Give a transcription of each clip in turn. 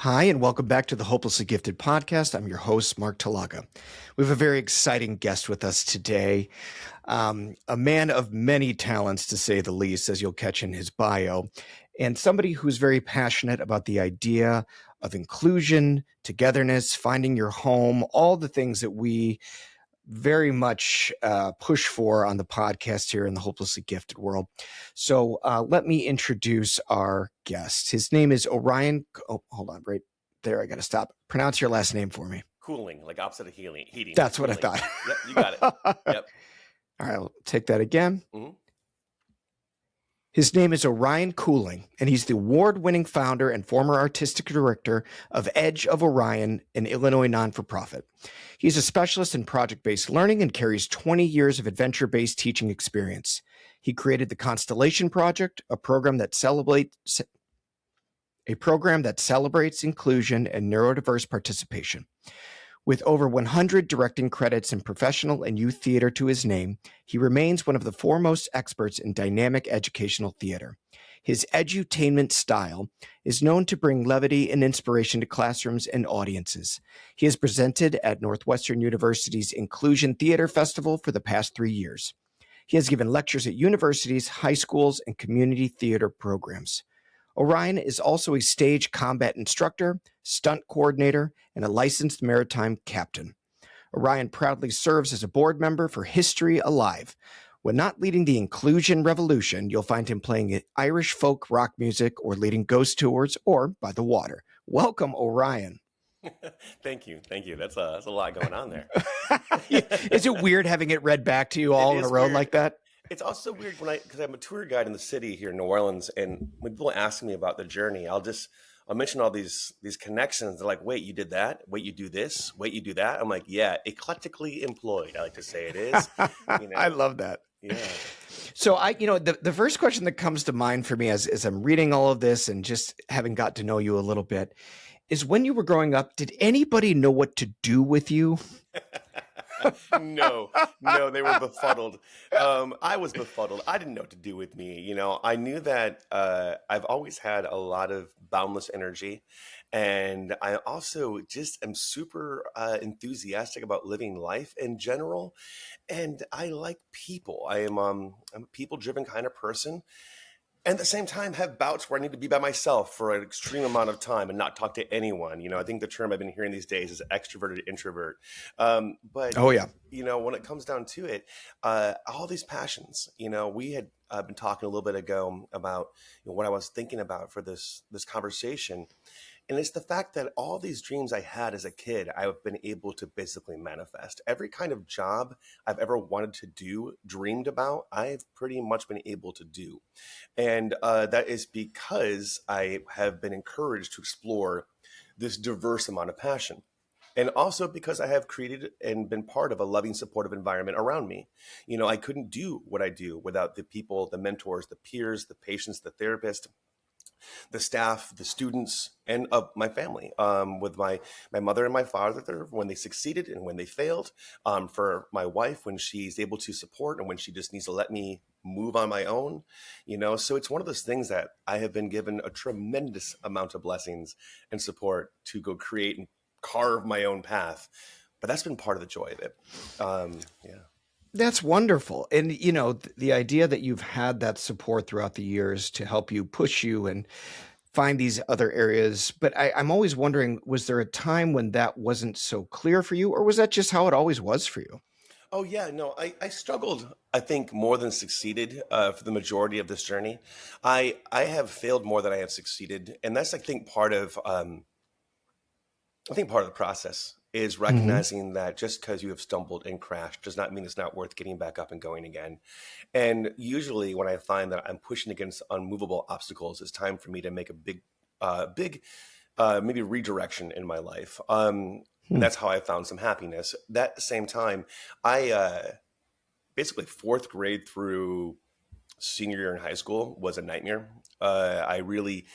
Hi, and welcome back to the Hopelessly Gifted podcast. I'm your host, Mark Talaga. We have a very exciting guest with us today, a man of many talents, to say the least, as you'll catch in his bio, and somebody who's very passionate about the idea of inclusion, togetherness, finding your home, all the things that we very much push for on the podcast here in the Hopelessly Gifted world. So let me introduce our guest. His name is Orion. Oh, hold on, right there. I got to stop. Pronounce your last name for me. Cooling, like opposite of heating. That's what Cooling. I thought. Yep, you got it. Yep. All right, I'll take that again. Mm-hmm. His name is Orion Couling, and he's the award-winning founder and former artistic director of Edge of Orion, an Illinois non-for-profit. He's a specialist in project-based learning and carries 20 years of adventure-based teaching experience. He created the Constellation Project, a program that celebrates inclusion and neurodiverse participation. With over 100 directing credits in professional and youth theater to his name, he remains one of the foremost experts in dynamic educational theater. His edutainment style is known to bring levity and inspiration to classrooms and audiences. He has presented at Northwestern University's Inclusion Theater Festival for the past 3 years. He has given lectures at universities, high schools, and community theater programs. Orion is also a stage combat instructor, stunt coordinator, and a licensed maritime captain. Orion proudly serves as a board member for History Alive. When not leading the inclusion revolution, you'll find him playing Irish folk rock music or leading ghost tours or by the water. Welcome, Orion. Thank you. That's a lot going on there. Is it weird having it read back to you all in a row like that? It's also weird because I'm a tour guide in the city here in New Orleans, and when people ask me about the journey, I'll mention all these connections. They're like, "Wait, you did that? Wait, you do this? Wait, you do that?" I'm like, "Yeah, eclectically employed." I like to say it is. I love that. Yeah. So the first question that comes to mind for me as I'm reading all of this and just having got to know you a little bit is, when you were growing up, did anybody know what to do with you? No, they were befuddled. I was befuddled. I didn't know what to do with me. I knew that I've always had a lot of boundless energy. And I also just am super enthusiastic about living life in general. And I like people. I'm a people-driven kind of person. And at the same time, have bouts where I need to be by myself for an extreme amount of time and not talk to anyone. I think the term I've been hearing these days is extroverted introvert. But Oh, yeah. when it comes down to it, all these passions, we had been talking a little bit ago about what I was thinking about for this conversation. And it's the fact that all these dreams I had as a kid, I've been able to basically manifest. Every kind of job I've ever wanted to do, dreamed about, I've pretty much been able to do. And that is because I have been encouraged to explore this diverse amount of passion. And also because I have created and been part of a loving, supportive environment around me. I couldn't do what I do without the people, the mentors, the peers, the patients, the therapist, the staff, the students, and my family, with my mother and my father when they succeeded and when they failed, for my wife when she's able to support and when she just needs to let me move on my own, So it's one of those things that I have been given a tremendous amount of blessings and support to go create and carve my own path. But that's been part of the joy of it. Yeah. That's wonderful. And, the idea that you've had that support throughout the years to help you push you and find these other areas. But I'm always wondering, was there a time when that wasn't so clear for you, or was that just how it always was for you? Oh, yeah. No, I struggled, I think, more than succeeded for the majority of this journey. I have failed more than I have succeeded. And that's, I think part of the process is recognizing that just because you have stumbled and crashed does not mean it's not worth getting back up and going again. And usually when I find that I'm pushing against unmovable obstacles, it's time for me to make a big maybe redirection in my life. And that's how I found some happiness. At the same time, I basically fourth grade through senior year in high school was a nightmare. I really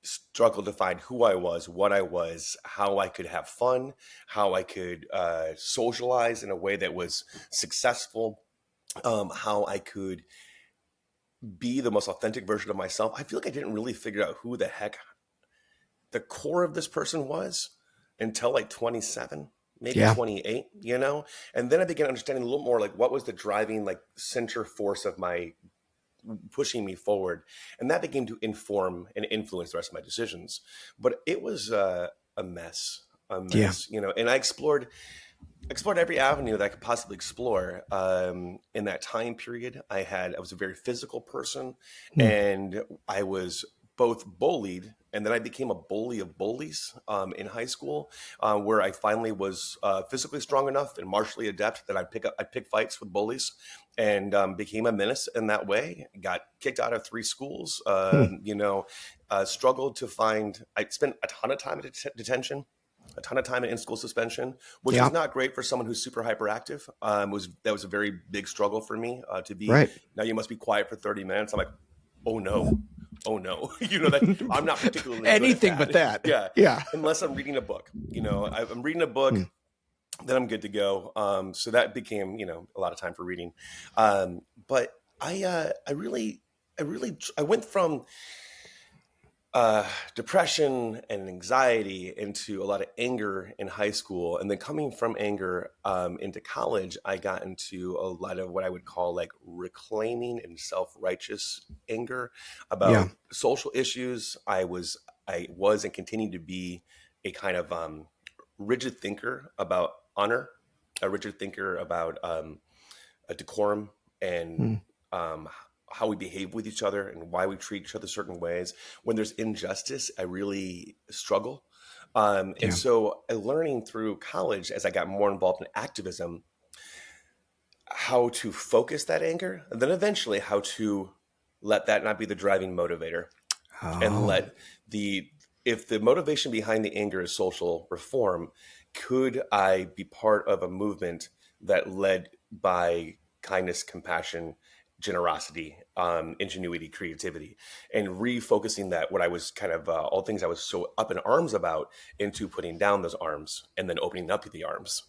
struggled to find who I was, what I was, how I could have fun, how I could socialize in a way that was successful, how I could be the most authentic version of myself. I feel like I didn't really figure out who the heck the core of this person was until like 27, maybe Yeah. 28, you know? And then I began understanding a little more like what was the driving like center force of my pushing me forward. And that began to inform and influence the rest of my decisions. But it was a mess, a Yeah. mess, you know, and I explored every avenue that I could possibly explore. In that time period, I was a very physical person, Hmm. and I was both bullied, and then I became a bully of bullies in high school, where I finally was physically strong enough and martially adept that I'd pick fights with bullies, and became a menace in that way. Got kicked out of 3 schools. Hmm. Struggled to find. I spent a ton of time at detention, a ton of time in school suspension, which Yeah. was not great for someone who's super hyperactive. That was a very big struggle for me to be. Right. Now you must be quiet for 30 minutes. I'm like, oh no, oh no. That I'm not particularly good at Anything but that. that. Yeah, Yeah. unless I'm reading a book. I'm reading a book, Hmm. then I'm good to go. So that became a lot of time for reading. But I went from depression and anxiety into a lot of anger in high school. And then coming from anger into college, I got into a lot of what I would call like reclaiming and self righteous anger Yeah. about social issues. I was and continue to be a kind of rigid thinker about honor, a rigid thinker about a decorum and Hmm. um, how we behave with each other and why we treat each other certain ways. When there's injustice, I really struggle. And Yeah. so, learning through college, as I got more involved in activism, how to focus that anger, and then eventually how to let that not be the driving motivator, and Oh. let the if the motivation behind the anger is social reform, could I be part of a movement that led by kindness, compassion, generosity, ingenuity, creativity, and refocusing that what I was kind of all things I was so up in arms about into putting down those arms and then opening up the arms,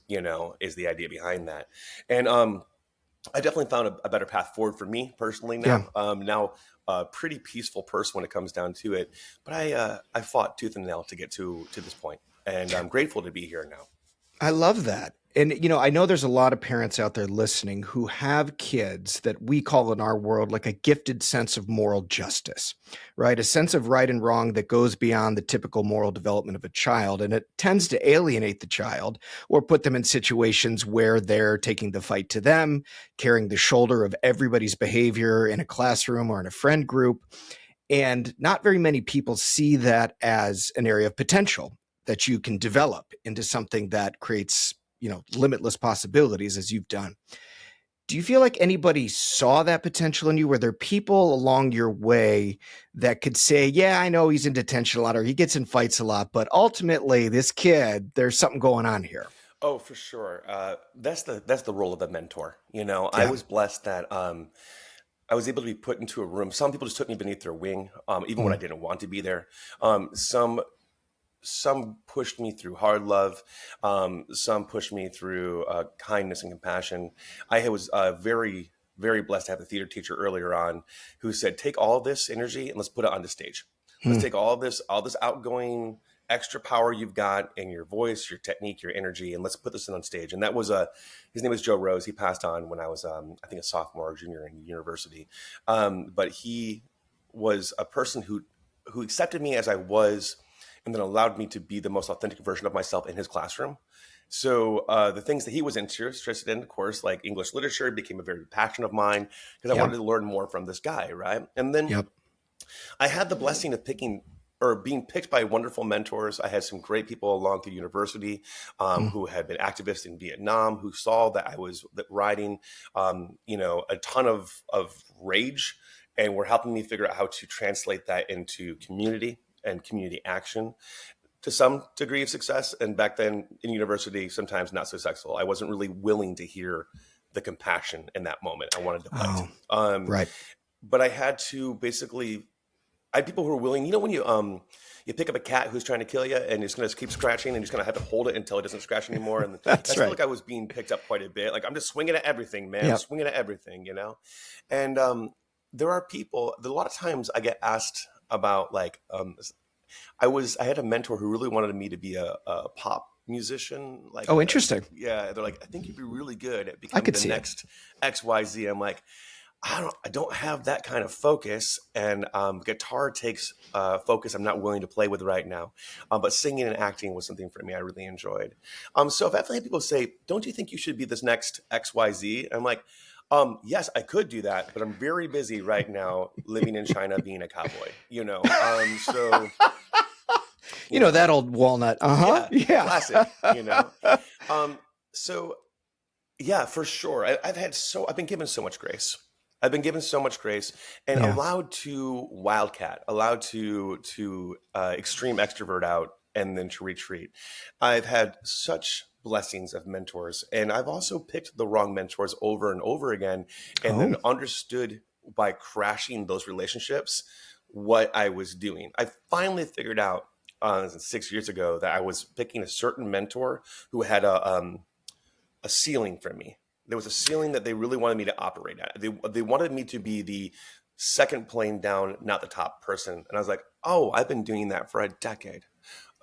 is the idea behind that. And I definitely found a better path forward for me personally Yeah. now. Now a pretty peaceful person when it comes down to it. But I fought tooth and nail to get to this point, and I'm grateful to be here now. I love that. And, I know there's a lot of parents out there listening who have kids that we call in our world like a gifted sense of moral justice, right? A sense of right and wrong that goes beyond the typical moral development of a child. And it tends to alienate the child or put them in situations where they're taking the fight to them, carrying the shoulder of everybody's behavior in a classroom or in a friend group. And not very many people see that as an area of potential that you can develop into something that creates, limitless possibilities as you've done. Do you feel like anybody saw that potential in you? Were there people along your way that could say, yeah, I know he's in detention a lot or he gets in fights a lot, but ultimately this kid, there's something going on here? Oh, for sure. That's the role of a mentor. I Yeah. was blessed that I was able to be put into a room. Some people just took me beneath their wing, even when I Mm. didn't want to be there. Some pushed me through hard love. Some pushed me through kindness and compassion. I was very, very blessed to have a theater teacher earlier on who said, "Take all this energy and let's put it on the stage. Let's Mm. take all this outgoing extra power you've got in your voice, your technique, your energy, and let's put this in on stage." And that was his name was Joe Rose. He passed on when I was, I think, a sophomore or junior in university. But he was a person who accepted me as I was, and then allowed me to be the most authentic version of myself in his classroom. So the things that he was interested in, of course, like English literature, became a very passion of mine because I Yep. wanted to learn more from this guy, right? And then Yep. I had the blessing of picking or being picked by wonderful mentors. I had some great people along through university Mm. who had been activists in Vietnam, who saw that I was riding, a ton of rage, and were helping me figure out how to translate that into community and community action to some degree of success. And back then in university, sometimes not so successful. I wasn't really willing to hear the compassion in that moment. I wanted to fight. Oh, right. But I had to basically, I had people who were willing, when you pick up a cat who's trying to kill you and it's going to keep scratching and you're just going to have to hold it until it doesn't scratch anymore. And That's that's felt right. like I was being picked up quite a bit. Like, I'm just swinging at everything, man. I'm Yep. swinging at everything. And there are people, a lot of times I get asked about like, I had a mentor who really wanted me to be a pop musician, like Oh, a interesting. yeah. They're like, I think you'd be really good at I becoming could the see it. next XYZ. I'm like, I don't have that kind of focus, and guitar takes focus I'm not willing to play with right now. But singing and acting was something for me I really enjoyed. So if I've had people say, "Don't you think you should be this next XYZ?" I'm like, yes, I could do that, but I'm very busy right now living in China, being a cowboy. So you know, That old walnut. Uh huh. yeah, Yeah. classic. Um, so yeah, for sure. I've been given so much grace. I've been given so much grace and Yeah. allowed to wildcat, allowed to extreme extrovert out and then to retreat. I've had such blessings of mentors, and I've also picked the wrong mentors over and over again, and Oh, then understood by crashing those relationships what I was doing. I finally figured out 6 years ago that I was picking a certain mentor who had a ceiling for me. There was a ceiling that they really wanted me to operate at. They wanted me to be the second plane down, not the top person. And I was like, oh, I've been doing that for a decade.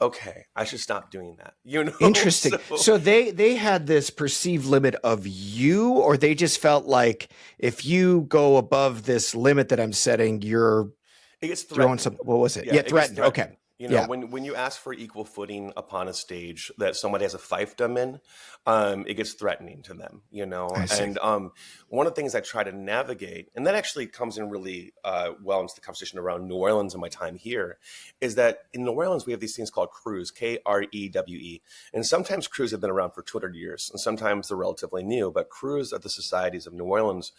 Okay, I should stop doing that. interesting. So So they had this perceived limit of you, or they just felt like if you go above this limit that I'm setting, you're it gets throwing some. threatening. What was it? Yeah, Yeah, it gets threatened. Okay. threatening. Yeah, When you ask for equal footing upon a stage that somebody has a fiefdom in, it gets threatening to them. I see. And one of the things I try to navigate, and that actually comes in really well into the conversation around New Orleans and my time here, is that in New Orleans we have these things called crews, Krewe, and sometimes crews have been around for 200 years, and sometimes they're relatively new. But crews are the societies of New Orleans,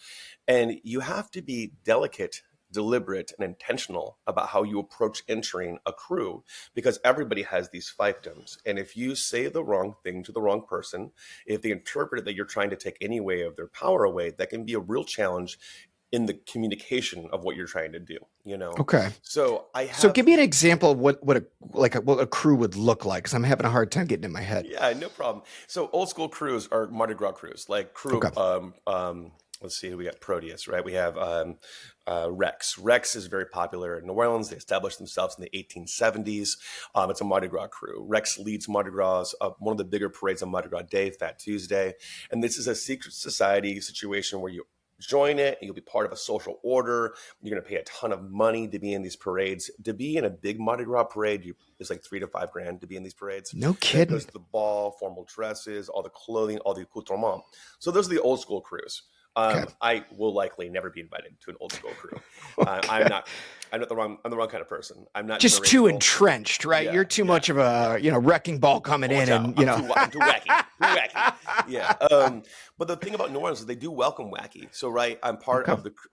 and you have to be delicate, deliberate, and intentional about how you approach entering a crew, because everybody has these fiefdoms. And if you say the wrong thing to the wrong person, if they interpret it that you're trying to take any way of their power away, that can be a real challenge in the communication of what you're trying to do. Okay. So I So have give me an example of what a crew would look like, because I'm having a hard time getting in my head. Yeah, no problem. So old school crews are Mardi Gras crews, like Okay. crew. Let's see who we got. Proteus, right? We have Rex. Rex is very popular in New Orleans. They established themselves in the 1870s. It's a Mardi Gras crew. Rex leads Mardi Gras, one of the bigger parades on Mardi Gras Day, Fat Tuesday, and this is a secret society situation where you join it, you'll be part of a social order. You're going to pay a ton of money to be in these parades. To be in a big Mardi Gras parade, it's like $3 to $5 to be in these parades. No And that kidding. goes to the ball, formal dresses, all the clothing, all the accoutrement. So those are the old school crews. Okay. I will likely never be invited to an old school crew. I'm Okay. not. I'm the wrong kind of person. I'm not Just too generational. entrenched, right? Yeah, You're too yeah. much of a, wrecking ball coming Oh, watch in out! and, I'm too wacky. Too wacky. Yeah. But the thing about New Orleans is they do welcome wacky. So right, Okay.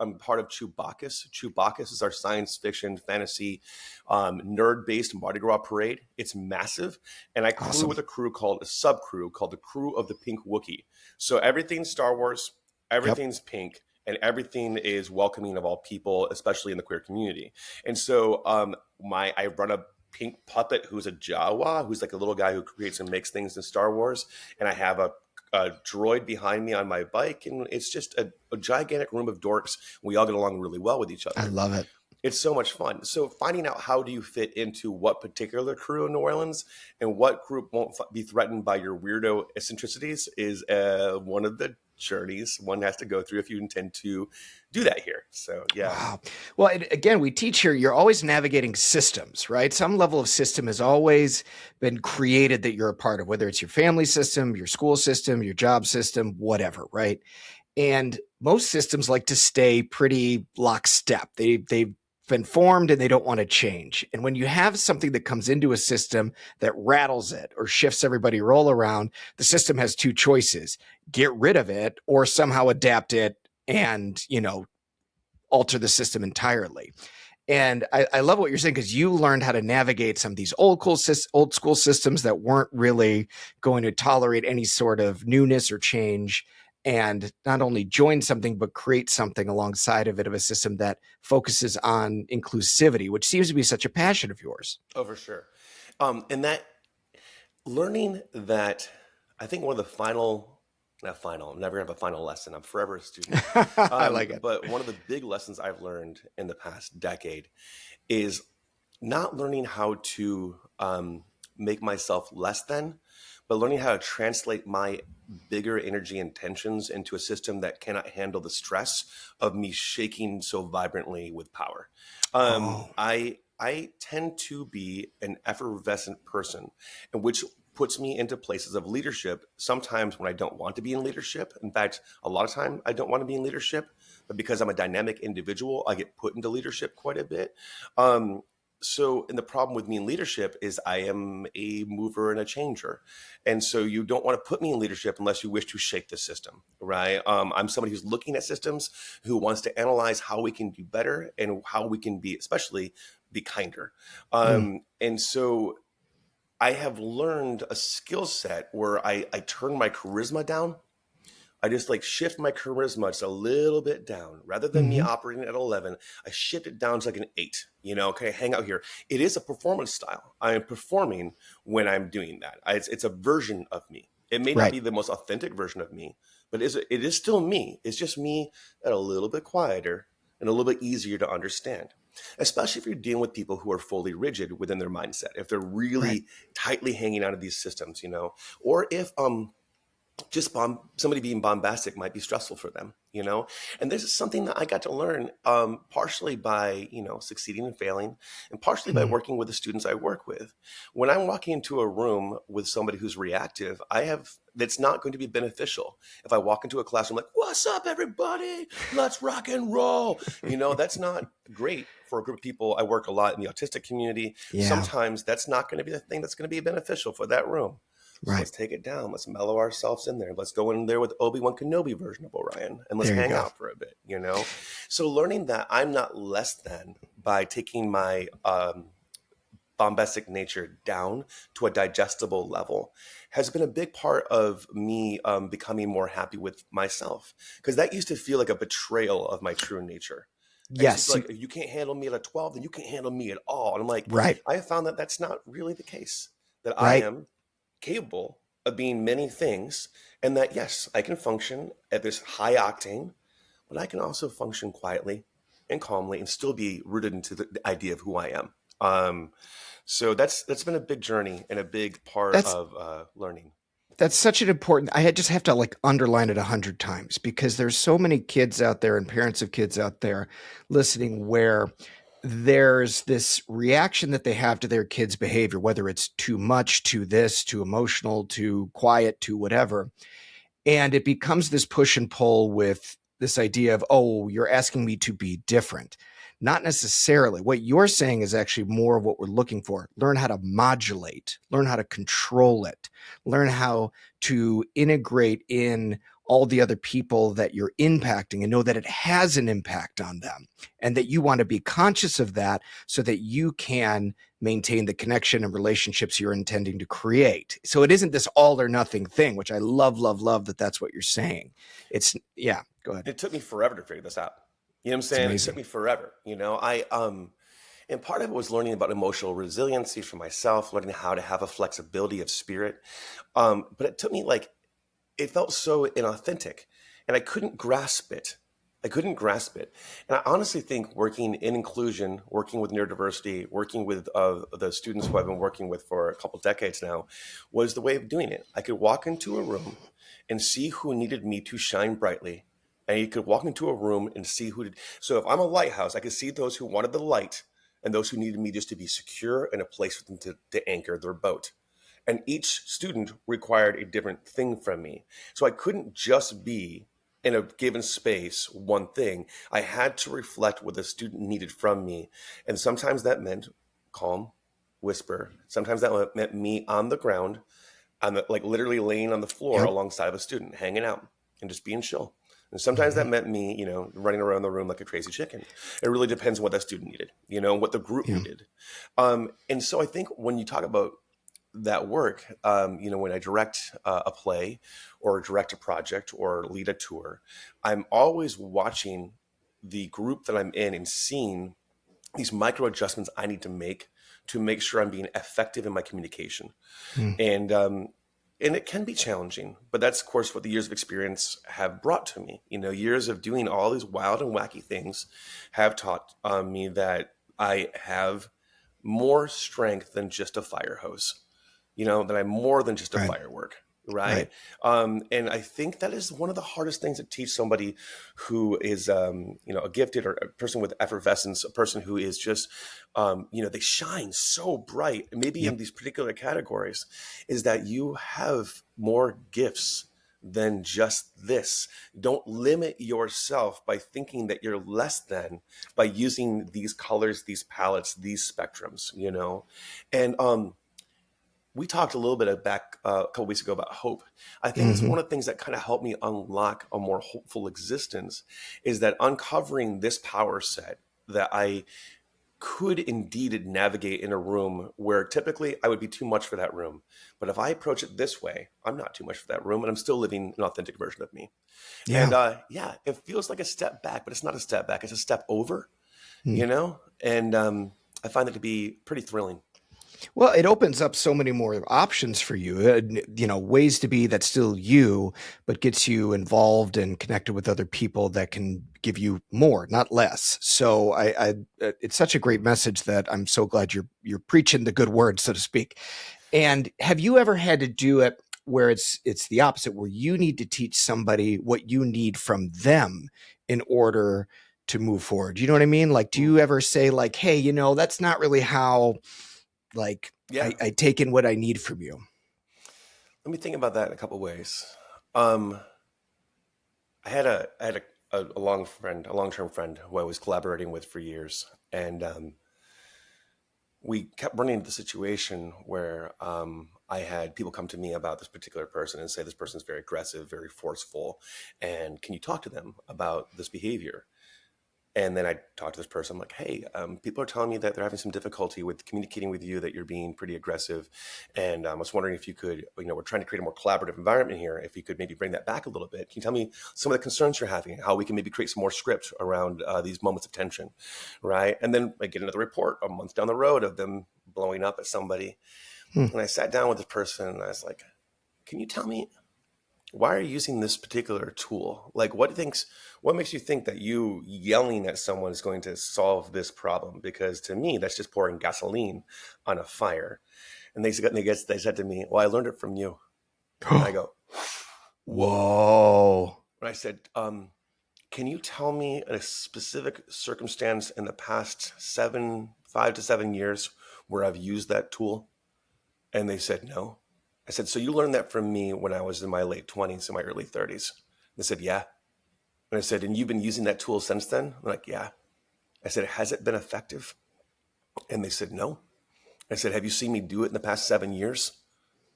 I'm part of Chewbacca's. Chewbacca's is our science fiction fantasy nerd based Mardi Gras parade. It's massive, and I crew Awesome. with a sub crew called the Crew of the Pink Wookiee. So everything's Star Wars, Yep. everything's pink, and everything is welcoming of all people, especially in the queer community. And so I run a pink puppet who's a Jawa, who's like a little guy who creates and makes things in Star Wars. And I have a droid behind me on my bike. And it's just a gigantic room of dorks. We all get along really well with each I other. love it. It's so much fun. So finding out how do you fit into what particular crew in New Orleans and what group won't be threatened by your weirdo eccentricities is one of the journeys one has to go through if you intend to do that here. So yeah. Wow. Well, again, we teach here, you're always navigating systems, right? Some level of system has always been created that you're a part of, whether it's your family system, your school system, your job system, whatever, right? And most systems like to stay pretty lockstep. They've been formed and they don't want to change. And when you have something that comes into a system that rattles it or shifts everybody roll around, the system has two choices: get rid of it or somehow adapt it and, alter the system entirely. And I love what you're saying, because you learned how to navigate some of these old school systems that weren't really going to tolerate any sort of newness or change, and not only join something but create something alongside of it, of a system that focuses on inclusivity, which seems to be such a passion of yours. Oh, for sure. And that learning that, I think one of the not final, I'm never gonna have a final lesson. I'm forever a student. I like it. But one of the big lessons I've learned in the past decade is not learning how to make myself less than, but learning how to translate my bigger energy intentions into a system that cannot handle the stress of me shaking so vibrantly with power. Oh. I tend to be an effervescent person, and which puts me into places of leadership sometimes when I don't want to be in leadership. In fact, a lot of time I don't want to be in leadership, but because I'm a dynamic individual, I get put into leadership quite a bit. Um, and the problem with me in leadership is I am a mover and a changer. And so you don't want to put me in leadership unless you wish to shake the system, right? I'm somebody who's looking at systems, who wants to analyze how we can do better and how we can be, especially be kinder. Mm. And so I have learned a skill set where I turn my charisma down. I just like shift my charisma just a little bit down. Rather than me Hmm. operating at 11, I shift it down to like an 8, kind of hang out here. It is a performance style. I am performing when I'm doing that. It's a version of me. It may not Right. be the most authentic version of me, but it is still me. It's just me at a little bit quieter and a little bit easier to understand. Especially if you're dealing with people who are fully rigid within their mindset, if they're Right. really tightly hanging out of these systems, or if just somebody being bombastic might be stressful for them. And this is something that I got to learn, partially by succeeding and failing, and partially by Mm. working with the students I work with. When I'm walking into a room with somebody who's reactive, that's not going to be beneficial. If I walk into a classroom like, what's up everybody, let's rock and roll, that's not great for a group of people. I work a lot in the autistic community. Yeah. Sometimes that's not going to be the thing that's going to be beneficial for that room. So Right. let's take it down. Let's mellow ourselves in there. Let's go in there with Obi-Wan Kenobi version of Orion, and let's There you hang go. out for a bit. So learning that I'm not less than by taking my bombastic nature down to a digestible level has been a big part of me becoming more happy with myself. Because that used to feel like a betrayal of my true nature. I used to feel Yes. like, if you can't handle me at a 12, then you can't handle me at all. And I'm like, Right. I have found that that's not really the case. That I Right. am capable of being many things, and that yes, I can function at this high octane, but I can also function quietly and calmly and still be rooted into the idea of who I am. So that's been a big journey and a big part That's of learning. that's such an important. I just have to like underline it 100 times because there's so many kids out there and parents of kids out there listening where there's this reaction that they have to their kids' behavior, whether it's too much, too this, too emotional, too quiet, too whatever. And it becomes this push and pull with this idea of, oh, you're asking me to be different. Not necessarily. What you're saying is actually more of what we're looking for. Learn how to modulate, learn how to control it, learn how to integrate in all the other people that you're impacting and know that it has an impact on them and that you want to be conscious of that so that you can maintain the connection and relationships you're intending to create. So it isn't this all or nothing thing, which I love, love, love that that's what you're saying. It's, yeah, go ahead. It took me forever to figure this out. You know what I'm It's saying? It took amazing. me forever. And part of it was learning about emotional resiliency for myself, learning how to have a flexibility of spirit. But it took me like it felt so inauthentic, and I couldn't grasp it. I couldn't grasp it. And I honestly think working in inclusion, working with neurodiversity, working with the students who I've been working with for a couple decades now, was the way of doing it. I could walk into a room and see who needed me to shine brightly. And you could walk into a room and see who did. So if I'm a lighthouse, I could see those who wanted the light and those who needed me just to be secure and a place for them to anchor their boat. And each student required a different thing from me. So I couldn't just be in a given space one thing. I had to reflect what the student needed from me. And sometimes that meant calm, whisper. Sometimes that meant me on the ground, like literally laying on the floor Yep. alongside of a student, hanging out and just being chill. And sometimes Mm-hmm. that meant me, running around the room like a crazy chicken. It really depends on what that student needed, what the group Yeah. needed. And so I think when you talk about that work, when I direct a play or direct a project or lead a tour, I'm always watching the group that I'm in and seeing these micro adjustments I need to make sure I'm being effective in my communication. Mm. And it can be challenging, but that's of course what the years of experience have brought to me. Years of doing all these wild and wacky things have taught me that I have more strength than just a fire hose, that I'm more than just a Right. firework. Right. Right. And I think that is one of the hardest things to teach somebody who is, a gifted or a person with effervescence, a person who is just, they shine so bright, maybe in Yep. these particular categories, is that you have more gifts than just this. Don't limit yourself by thinking that you're less than by using these colors, these palettes, these spectrums. And we talked a little bit back a couple weeks ago about hope. I think it's Hmm. one of the things that kind of helped me unlock a more hopeful existence is that uncovering this power set that I could indeed navigate in a room where typically I would be too much for that room. But if I approach it this way, I'm not too much for that room and I'm still living an authentic version of me. And Yeah. yeah, it feels like a step back, but it's not a step back. It's a step over, Hmm. And I find that to be pretty thrilling. Well, it opens up so many more options for you, ways to be that's still you, but gets you involved and connected with other people that can give you more, not less. So it's such a great message that I'm so glad you're preaching the good word, so to speak. And have you ever had to do it where it's the opposite, where you need to teach somebody what you need from them in order to move forward? You know what I mean? Like, do Mm. you ever say like, hey, that's not really how like Yeah. I take in what I need from you? Let me think about that in a couple ways. Um, I had a long-term friend who I was collaborating with for years, and we kept running into the situation where I had people come to me about this particular person and say this person's very aggressive, very forceful, and can you talk to them about this behavior? And then I talked to this person. I'm like, hey, people are telling me that they're having some difficulty with communicating with you, that you're being pretty aggressive. And I was wondering if you could, we're trying to create a more collaborative environment here. If you could maybe bring that back a little bit. Can you tell me some of the concerns you're having, how we can maybe create some more script around these moments of tension, right? And then I get another report a month down the road of them blowing up at somebody. Hmm. And I sat down with this person and I was like, can you tell me why are you using this particular tool? Like, what makes you think that you yelling at someone is going to solve this problem? Because to me, that's just pouring gasoline on a fire. And they said to me, well, I learned it from you. And I go, whoa. Whoa. And I said, can you tell me a specific circumstance in the past 5 to 7 years where I've used that tool? And they said, no. I said, so you learned that from me when I was in my late 20s and my early 30s. They said, yeah. And I said, and you've been using that tool since then? They're like, yeah. I said, has it been effective? And they said, no. I said, have you seen me do it in the past 7 years?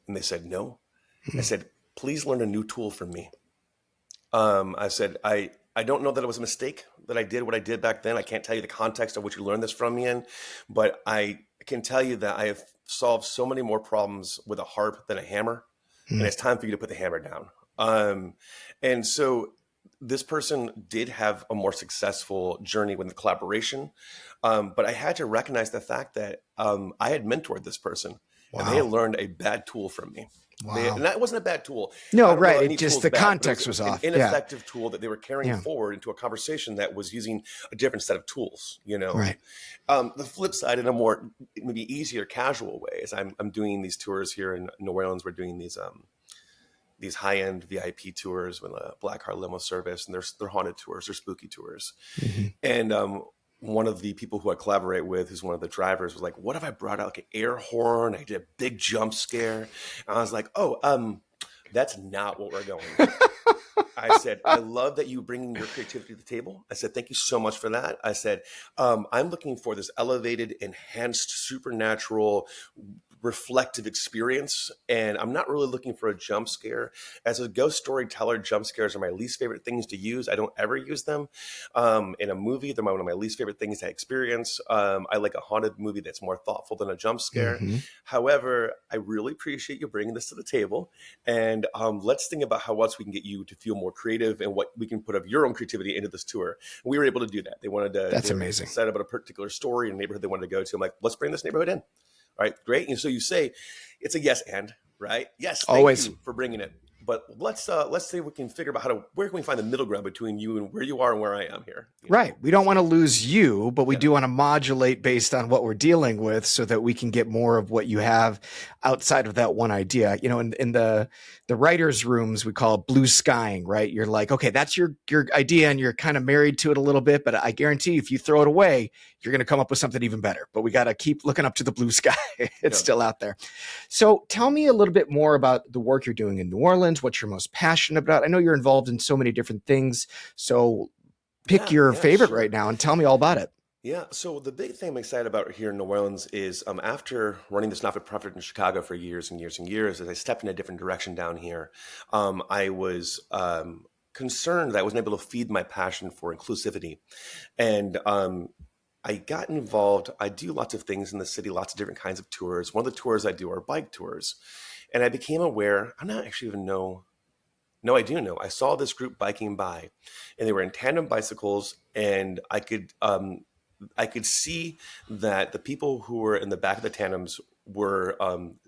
And they said, no. I Hmm. said, please learn a new tool from me. I said, I don't know that it was a mistake that I did what I did back then. I can't tell you the context of which you learned this from me in, but I can tell you that I have solved so many more problems with a harp than a hammer, and Hmm. it's time for you to put the hammer down. And so this person did have a more successful journey with the collaboration, but I had to recognize the fact that I had mentored this person, and they had Wow. learned a bad tool from me. Wow. And that wasn't a bad tool. No, I don't know right. any It just tool's the bad, but it was context was an off. Yeah. ineffective tool that they were carrying Yeah. forward into a conversation that was using a different set of tools. Right. The flip side, in a more maybe easier, casual way, is I'm doing these tours here in New Orleans. We're doing these high end VIP tours with a black car limo service, and they're haunted tours, they're spooky tours. Hmm. And one of the people who I collaborate with, who's one of the drivers, was like, "What if I brought out like an air horn? I did a big jump scare." And I was like, "Oh, that's not what we're going for." I said, I love that you bringing your creativity to the table. I said, thank you so much for that. I said, I'm looking for this elevated, enhanced, supernatural, reflective experience. And I'm not really looking for a jump scare. As a ghost storyteller, jump scares are my least favorite things to use. I don't ever use them. In a movie, they're one of my least favorite things to experience. I like a haunted movie that's more thoughtful than a jump scare. Hmm. However, I really appreciate you bringing this to the table. And let's think about how else we can get you to feel more creative and what we can put of your own creativity into this tour. And we were able to do that. That's They were amazing. excited about a particular story and neighborhood they wanted to go to. I'm like, let's bring this neighborhood in. All right, great. And so you say, it's a yes and, right? Yes, thank Always. you for bringing it. But let's see if we can figure out where can we find the middle ground between you and where you are and where I am here. You Right. know? We don't want to lose you, but we Yeah. do want to modulate based on what we're dealing with so that we can get more of what you have outside of that one idea. In the writers' rooms, we call it blue skying, right? You're like, okay, that's your idea and you're kind of married to it a little bit, but I guarantee if you throw it away, you're going to come up with something even better. But we got to keep looking up to the blue sky. It's Yeah. still out there. So tell me a little bit more about the work you're doing in New Orleans, what you're most passionate about. I know you're involved in so many different things. So pick Yeah. your Yeah. favorite right Sure. now and tell me all about it. Yeah, so the big thing I'm excited about here in New Orleans is after running this not-for-profit in Chicago for years and years and years, as I stepped in a different direction down here, I was concerned that I wasn't able to feed my passion for inclusivity. And I got involved. I do lots of things in the city, lots of different kinds of tours. One of the tours I do are bike tours. And I became aware, I'm not actually even know. No, I do know. I saw this group biking by, and they were in tandem bicycles, and I could see that the people who were in the back of the tandems were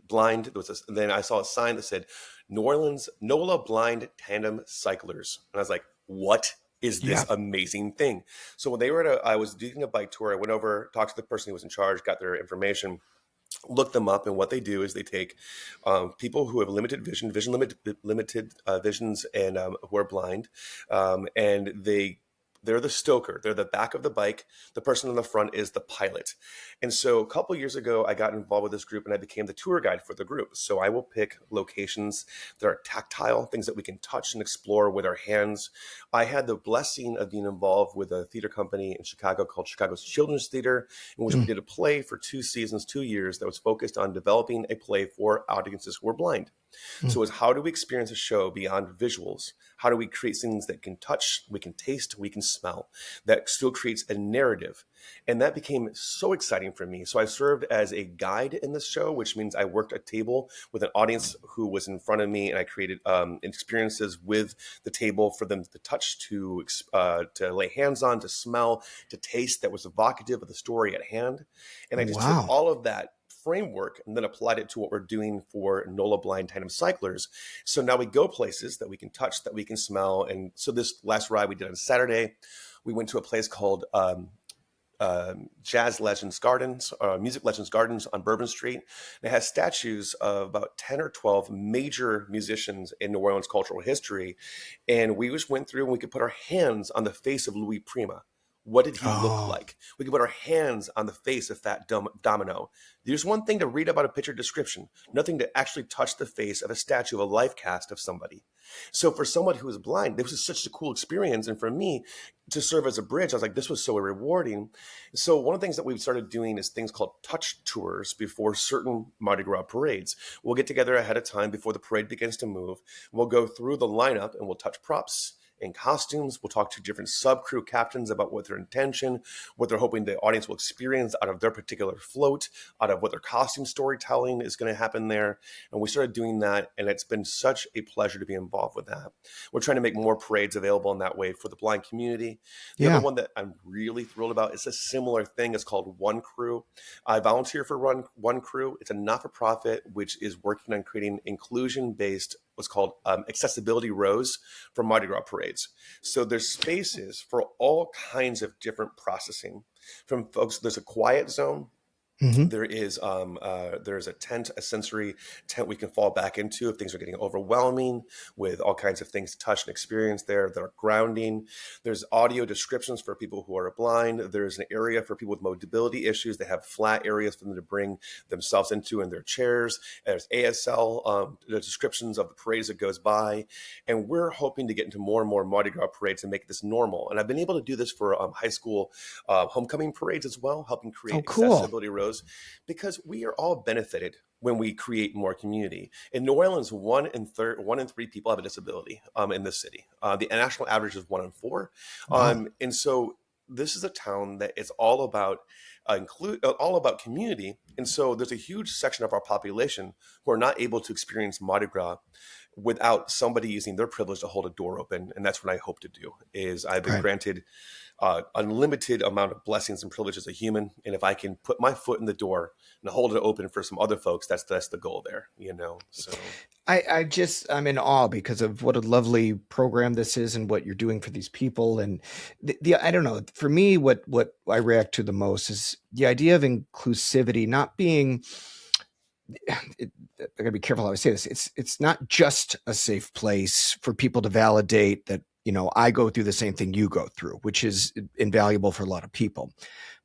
blind. Then I saw a sign that said New Orleans NOLA Blind Tandem Cyclers. And I was like, what is this Yeah. amazing thing? So when they were I was doing a bike tour, I went over, talked to the person who was in charge, got their information, look them up, and what they do is they take people who have limited vision, limited visions, and who are blind, and they're the stoker. They're the back of the bike. The person on the front is the pilot. And so a couple years ago, I got involved with this group and I became the tour guide for the group. So I will pick locations that are tactile, things that we can touch and explore with our hands. I had the blessing of being involved with a theater company in Chicago called Chicago's Children's Theater, in which we Mm, did a play for 2 seasons, 2 years, that was focused on developing a play for audiences who were blind. mm. So it's how do we experience a show beyond visuals? How do we create things that can touch, we can taste, we can smell, that still creates a narrative? And that became so exciting for me. So I served as a guide in the show, which means I worked a table with an audience who was in front of me, and I created experiences with the table for them to touch, to lay hands on, to smell, to taste, that was evocative of the story at hand. And I just took Wow. all of that framework and then applied it to what we're doing for NOLA blind tandem cyclers. So now we go places that we can touch, that we can smell. And so this last ride we did on Saturday, we went to a place called Jazz Legends Gardens, Music Legends Gardens on Bourbon Street. And it has statues of about 10 or 12 major musicians in New Orleans cultural history. And we just went through and we could put our hands on the face of Louis Prima. What did he look Oh, like? We could put our hands on the face of Fat Domino. There's one thing to read about a picture description, nothing to actually touch the face of a statue of a life cast of somebody. So for someone who is blind, this was such a cool experience. And for me to serve as a bridge, I was like, this was so rewarding. So one of the things that we've started doing is things called touch tours before certain Mardi Gras parades. We'll get together ahead of time before the parade begins to move. We'll go through the lineup and we'll touch props and costumes. We'll talk to different sub crew captains about what their intention, what they're hoping the audience will experience out of their particular float, out of what their costume storytelling is going to happen there. And we started doing that, and it's been such a pleasure to be involved with that. We're trying to make more parades available in that way for the blind community. The other yeah. one that I'm really thrilled about is a similar thing. It's called One Crew. I volunteer for One Crew. It's a not-for-profit which is working on creating inclusion-based what's called accessibility rows for Mardi Gras parades. So there's spaces for all kinds of different processing. From folks, there's a quiet zone, Hmm. there's a tent, a sensory tent we can fall back into if things are getting overwhelming, with all kinds of things to touch and experience there that are grounding. There's audio descriptions for people who are blind. There's an area for people with mobility issues. They have flat areas for them to bring themselves into in their chairs. There's ASL, the descriptions of the parades that goes by. And we're hoping to get into more and more Mardi Gras parades and make this normal. And I've been able to do this for high school homecoming parades as well, helping Oh, create cool. accessibility rows, because we are all benefited when we create more community. In New Orleans, 1 in 3 people have a disability in this city. The national average is 1 in 4, Wow. and so this is a town that is all about all about community. And so there's a huge section of our population who are not able to experience Mardi Gras without somebody using their privilege to hold a door open. And that's what I hope to do. Is I've been Right. granted unlimited amount of blessings and privilege as a human, and if I can put my foot in the door and hold it open for some other folks, that's the goal there, you know. So I'm in awe because of what a lovely program this is and what you're doing for these people. And I don't know, for me, what I react to the most is the idea of inclusivity, not being, I gotta be careful how I say this. It's not just a safe place for people to validate that, I go through the same thing you go through, which is invaluable for a lot of people,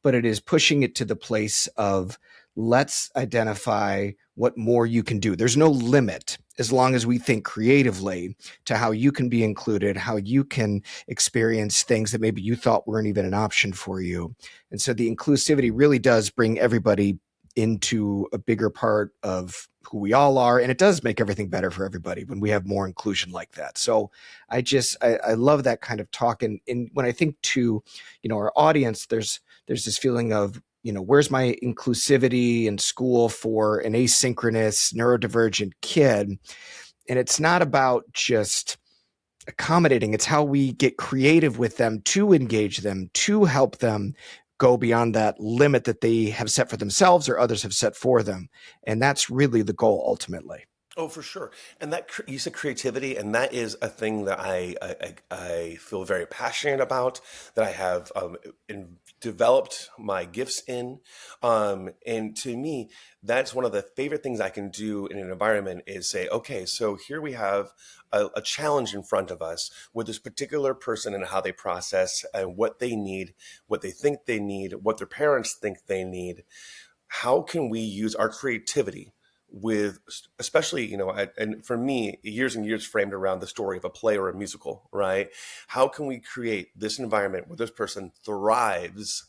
but it is pushing it to the place of, let's identify what more you can do. There's no limit as long as we think creatively to how you can be included, how you can experience things that maybe you thought weren't even an option for you. And so the inclusivity really does bring everybody into a bigger part of who we all are, and it does make everything better for everybody when we have more inclusion like that. So I love that kind of talk. And when I think to, our audience, there's this feeling of, where's my inclusivity in school for an asynchronous neurodivergent kid? And it's not about just accommodating, it's how we get creative with them to engage them, to help them go beyond that limit that they have set for themselves or others have set for them. And that's really the goal ultimately. oh, for sure. And that you said creativity, and that is a thing that I feel very passionate about. That I have developed my gifts in, and to me, that's one of the favorite things I can do in an environment is say, okay, so here we have a challenge in front of us with this particular person and how they process and what they need, what they think they need, what their parents think they need. How can we use our creativity with, especially, and for me, years and years framed around the story of a play or a musical, right? How can we create this environment where this person thrives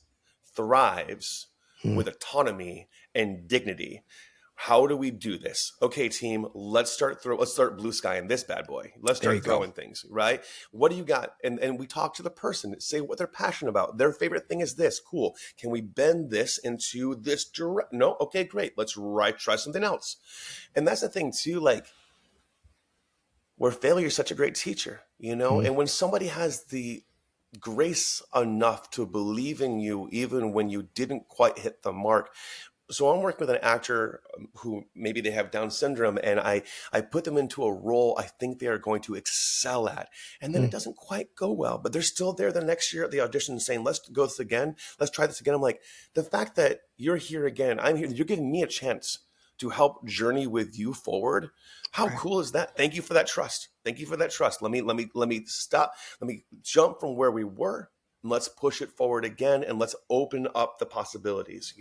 Hmm. with autonomy and dignity? How do we do this? Okay, team, let's start blue sky in this bad boy. Let's There you start go. throwing things, right? What do you got? And we talk to the person, say what they're passionate about. Their favorite thing is this. Cool. Can we bend this into this direct? No, okay, great. Let's try something else. And that's the thing too, like where failure is such a great teacher, Hmm. and when somebody has the grace enough to believe in you even when you didn't quite hit the mark. So I'm working with an actor who maybe they have Down syndrome, and I put them into a role I think they are going to excel at, and then Hmm. it doesn't quite go well, but they're still there the next year at the audition saying, let's go this again, let's try this again. I'm like, the fact that you're here again, I'm here, you're giving me a chance to help journey with you forward. How Right. cool is that? Thank you for that trust. Thank you for that trust. Let me stop. Let me jump from where we were, and let's push it forward again, and let's open up the possibilities.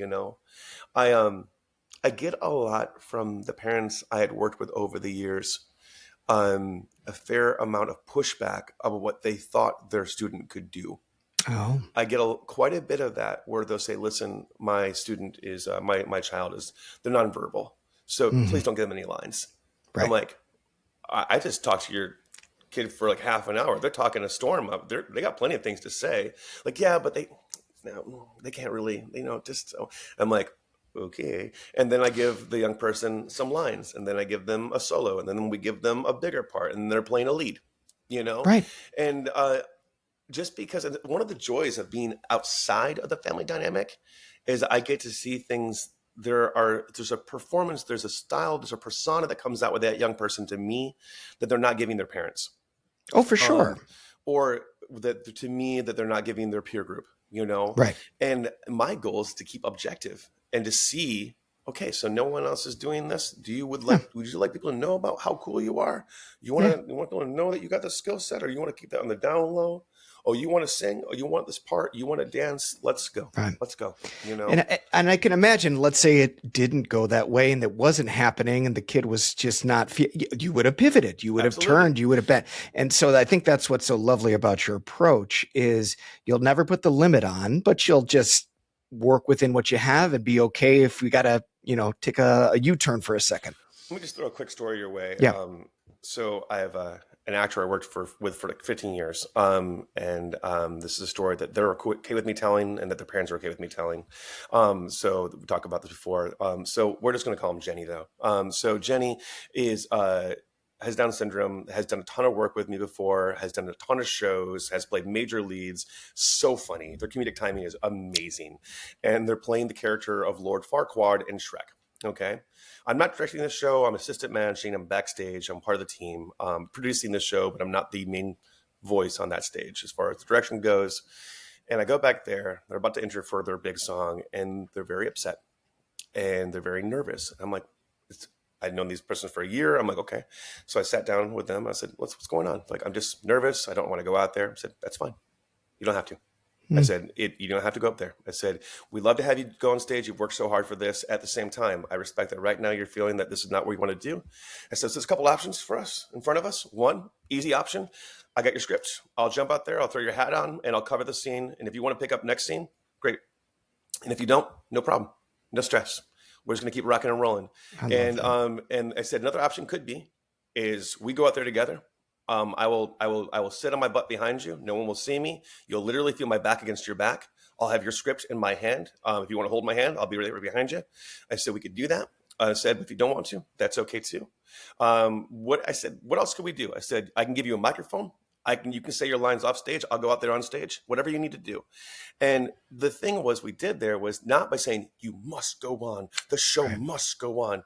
I get a lot from the parents I had worked with over the years, a fair amount of pushback of what they thought their student could do. Oh. I get quite a bit of that where they'll say, "Listen, my student is my child is they're nonverbal, so Hmm. please don't give them any lines." I'm Right. like, I just talked to your kid for like half an hour. They're talking a storm up. They got plenty of things to say. Like, yeah, but no, they can't really, just so. I'm like, okay. And then I give the young person some lines, and then I give them a solo, and then we give them a bigger part, and they're playing a lead, you know? Right. And just because one of the joys of being outside of the family dynamic is I get to see things. There's a performance, there's a style, there's a persona that comes out with that young person to me that they're not giving their parents, Oh, for sure. um, or that to me that they're not giving their peer group, Right. And my goal is to keep objective and to see, okay, so no one else is doing this. Yeah. Would you like people to know about how cool you are? Yeah. You want people to know that you got the skill set, or you want to keep that on the down low? Oh, you want to sing? Oh, you want this part? You want to dance? Let's go. Right. Let's go. And I can imagine, let's say it didn't go that way and it wasn't happening, and the kid was just not. You would have pivoted, you would have Absolutely. turned, you would have been. And so I think that's what's so lovely about your approach is you'll never put the limit on, but you'll just work within what you have and be okay if we got to, take a U-turn for a second. Let me just throw a quick story your way. Yeah. So I have an actor I worked with for like 15 years, and this is a story that they're okay with me telling, and that their parents are okay with me telling. So we talked about this before. So we're just going to call him Jenny, though. So Jenny is has Down syndrome, has done a ton of work with me before, has done a ton of shows, has played major leads. So funny. Their comedic timing is amazing. And they're playing the character of Lord Farquaad in Shrek. Okay. I'm not directing the show. I'm assistant managing. I'm backstage. I'm part of the team, producing the show, but I'm not the main voice on that stage as far as the direction goes. And I go back there. They're about to enter for their big song, and they're very upset and they're very nervous. I'm like, I'd known these persons for a year. I'm like, okay. So I sat down with them. I said, what's going on? Like, I'm just nervous. I don't want to go out there. I said, that's fine. You don't have to. I Hmm. said, you don't have to go up there. I said, we'd love to have you go on stage. You've worked so hard for this. At the same time, I respect that right now you're feeling that this is not what you want to do. I said, so there's a couple options for us in front of us. One, easy option. I got your script. I'll jump out there. I'll throw your hat on and I'll cover the scene. And if you want to pick up next scene, great. And if you don't, no problem. No stress. We're just going to keep rocking and rolling. I love that. And I said another option could be is we go out there together. I will sit on my butt behind you. No one will see me. You'll literally feel my back against your back. I'll have your script in my hand. If you want to hold my hand, I'll be right behind you. I said we could do that. I said if you don't want to, that's okay too. What I said, what else could we do? I said I can give you a microphone. You can say your lines off stage. I'll go out there on stage. Whatever you need to do. And the thing was, we did there was not by saying you must go on. The show Right. must go on.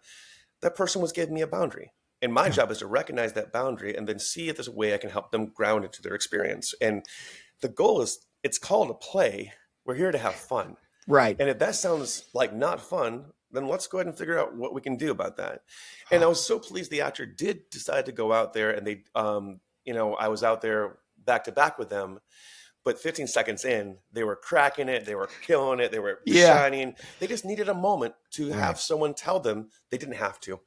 That person was giving me a boundary. And my Yeah. job is to recognize that boundary and then see if there's a way I can help them ground into their experience. And the goal is it's called a play. We're here to have fun. Right. And if that sounds like not fun, then let's go ahead and figure out what we can do about that. And I Oh, was so pleased the actor did decide to go out there and they, I was out there back to back with them. But 15 seconds in, they were cracking it. They were killing it. They were yeah. shining. They just needed a moment to Right. have someone tell them they didn't have to.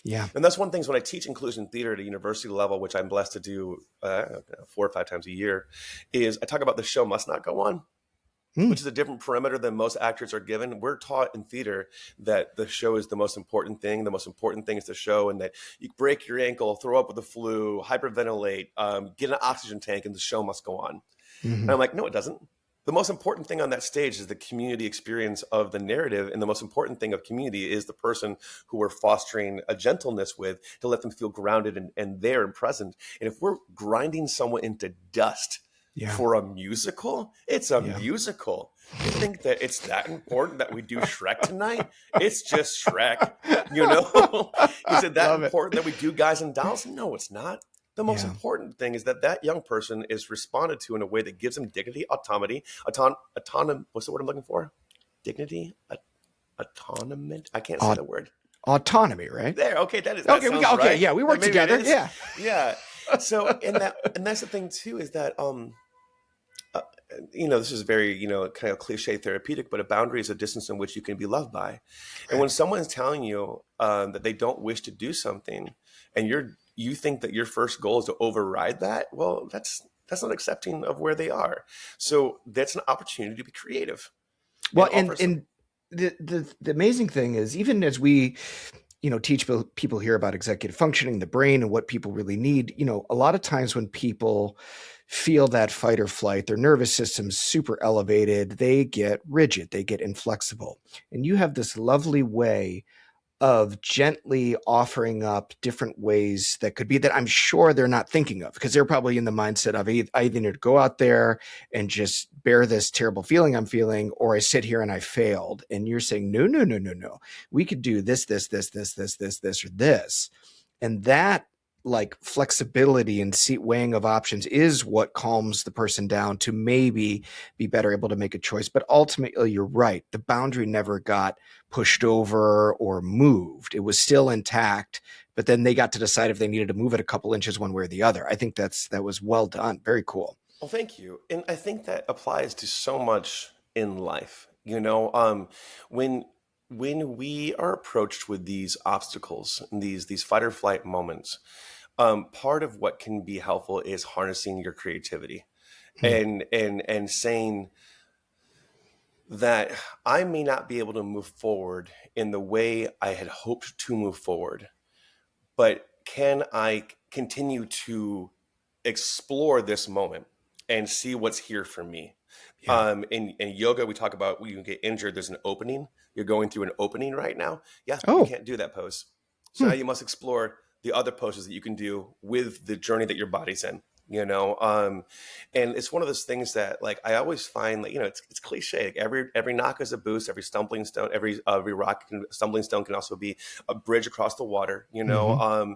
Yeah. And that's one thing when I teach inclusion theater at a university level, which I'm blessed to do 4 or 5 times a year, is I talk about the show must not go on, Hmm. which is a different perimeter than most actors are given. We're taught in theater that the show is the most important thing. The most important thing is the show, and that you break your ankle, throw up with the flu, hyperventilate, get an oxygen tank, and the show must go on. And Hmm. I'm like, no, it doesn't. The most important thing on that stage is the community experience of the narrative. And the most important thing of community is the person who we're fostering a gentleness with to let them feel grounded and there and present. And if we're grinding someone into dust Yeah. for a musical, it's a Yeah. musical. You think that it's that important that we do Shrek tonight? It's just Shrek. You know, is it that Love it. important that we do Guys and Dolls? No, it's not. The most Yeah. important thing is that that young person is responded to in a way that gives them dignity, autonomy. What's the word I'm looking for? Dignity, autonomy. I can't say Aut- the word. Autonomy, right? There. Okay, that Okay. We sounds got. Okay. right. Yeah. We work Maybe it together. is. Yeah. Yeah. So, and that's the thing too is that uh, this is very kind of cliche therapeutic, but a boundary is a distance in which you can be loved by. And Right. when someone's telling you that they don't wish to do something, and you think that your first goal is to override that, well, that's not accepting of where they are. So that's an opportunity to be creative Well, and and offer some. and the amazing thing is, even as we teach people here about executive functioning, the brain, and what people really need, a lot of times when people feel that fight or flight, their nervous system's super elevated, they get rigid, they get inflexible. And you have this lovely way of gently offering up different ways that could be that I'm sure they're not thinking of, because they're probably in the mindset of I either need to go out there and just bear this terrible feeling I'm feeling, or I sit here and I failed. And you're saying, no, no, no, no, no. We could do this, or this. And that, like, flexibility and seat weighing of options is what calms the person down to maybe be better able to make a choice. But ultimately, you're right. The boundary never got pushed over or moved. It was still intact, but then they got to decide if they needed to move it a couple inches one way or the other. I think that was well done. Very cool. Well, thank you. And I think that applies to so much in life. When we are approached with these obstacles, these fight or flight moments, part of what can be helpful is harnessing your creativity Hmm. and saying that I may not be able to move forward in the way I had hoped to move forward, but can I continue to explore this moment and see what's here for me? Yeah. In yoga, we talk about when you get injured, there's an opening. You're going through an opening right now. Yeah, you Oh. can't do that pose. So Hmm. now you must explore the other poses that you can do with the journey that your body's in, you know. And it's one of those things that, like, I always find that, you know, it's cliche, like every knock is a boost, every stumbling stone, every stumbling stone can also be a bridge across the water, you know. Hmm.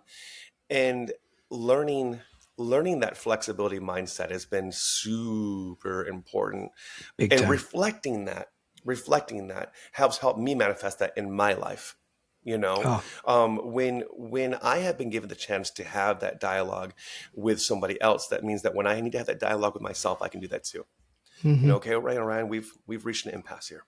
And learning learning that flexibility mindset has been super important, Big and time. reflecting that helps help me manifest that in my life, you know. Oh. When I have been given the chance to have that dialogue with somebody else, that means that when I need to have that dialogue with myself, I can do that too. You know, Hmm. okay, Ryan, we've reached an impasse here.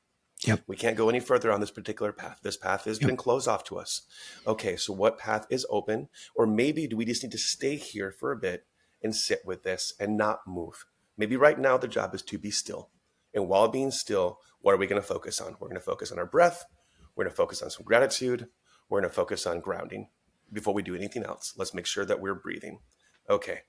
Yep. We can't go any further on this particular path. This path has Yep. been closed off to us. Okay, so what path is open? Or maybe do we just need to stay here for a bit and sit with this and not move? Maybe right now the job is to be still. And while being still, what are we going to focus on? We're going to focus on our breath. We're going to focus on some gratitude. We're going to focus on grounding. Before we do anything else, let's make sure that we're breathing. Okay,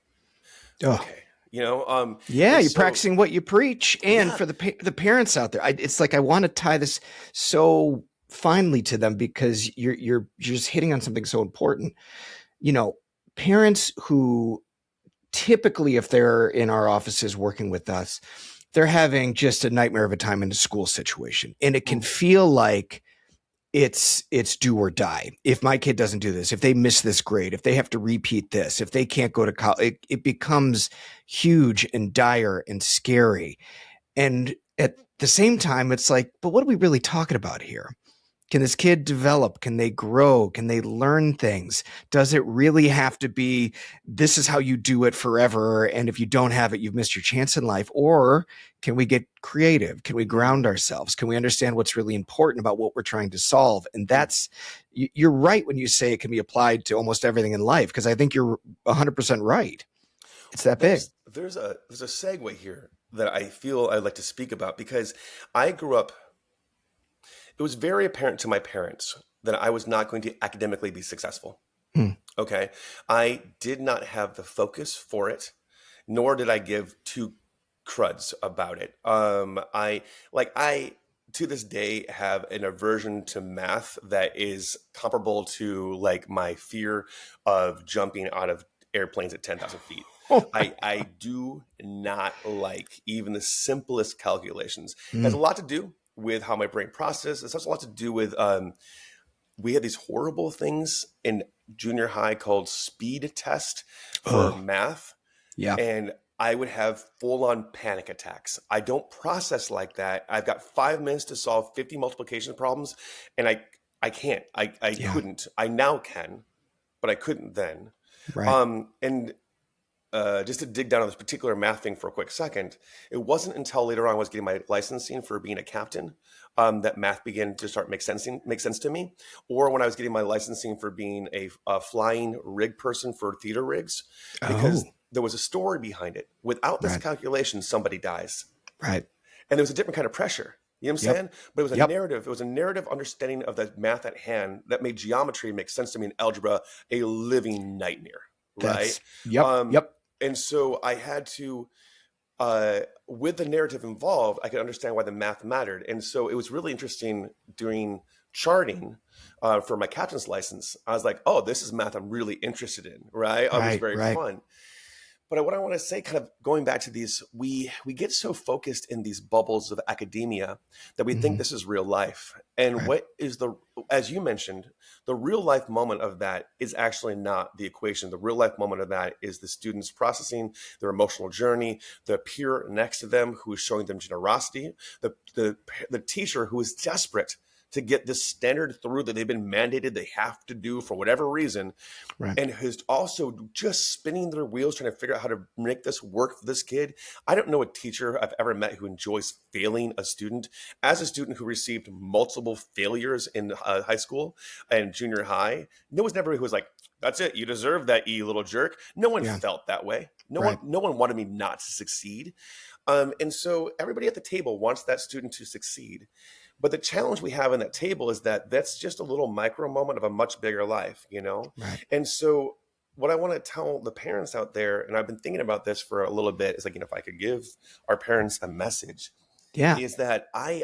Oh. okay. You know, Yeah, and you're so, practicing what you preach. And yeah. for the parents out there, it's like I want to tie this so finely to them because you're just hitting on something so important. You know, parents who typically, if they're in our offices working with us, they're having just a nightmare of a time in a school situation, and it can Mm, feel like it's do or die. If my kid doesn't do this, if they miss this grade, if they have to repeat this, if they can't go to college, it becomes huge and dire and scary. And at the same time, it's like, but what are we really talking about here? Can this kid develop? Can they grow? Can they learn things? Does it really have to be this is how you do it forever? And if you don't have it, you've missed your chance in life? Or can we get creative? Can we mm, ground ourselves? Can we understand what's really important about what we're trying to solve? And mm. that's, you're right when you say it can be applied to almost everything in life, because I think you're 100% right. It's Well, that big. there's a segue here that I feel I'd like to speak about, because I grew up. It was very apparent to my parents that I was not going to academically be successful. Hmm. Okay, I did not have the focus for it, nor did I give two cruds about it. I to this day have an aversion to math that is comparable to like my fear of jumping out of airplanes at 10,000 feet. Oh. I do not like even the simplest calculations. It has Hmm. a lot to do with how my brain processes. It has a lot to do with we had these horrible things in junior high called speed test for Oh. math, Yeah. and I would have full on panic attacks. I don't process like that. I've got 5 minutes to solve 50 multiplication problems, and I can't. I Yeah. couldn't. I now can, but I couldn't then. Right. And just to dig down on this particular math thing for a quick second, it wasn't until later on I was getting my licensing for being a captain, that math began to start make sense to me. Or when I was getting my licensing for being a flying rig person for theater rigs, Oh. because there was a story behind it. Without this Right. calculation, somebody dies, Right. and there was a different kind of pressure. You know what I'm Yep. saying? But it was a Yep. narrative. It was a narrative understanding of the math at hand that made geometry make sense to me, in algebra a living nightmare, right? Yep. Um, Yep. and so I had to, with the narrative involved, I could understand why the math mattered. And so it was really interesting during charting, for my captain's license. I was like, oh, this is math I'm really interested in, right? It was Right. very Right. fun. But what I want to say, kind of going back to these, we get so focused in these bubbles of academia that we think Hmm. this is real life. And Right. what is as you mentioned, the real life moment of that is actually not the equation. The real life moment of that is the students processing their emotional journey, the peer next to them who is showing them generosity, the teacher who is desperate to get this standard through that they've been mandated they have to do for whatever reason, Right. and who's also just spinning their wheels trying to figure out how to make this work for this kid. I don't know a teacher I've ever met who enjoys failing a student. As a student who received multiple failures in high school and junior high, no one's never who was like, "That's it, you deserve that, you little jerk." No one Yeah. felt that way. Right. No one wanted me not to succeed. And so everybody at the table wants that student to succeed. But the challenge we have in that table is that that's just a little micro moment of a much bigger life, you know? Right. And so what I want to tell the parents out there, and I've been thinking about this for a little bit, is like, if I could give our parents a message, Yeah. is that I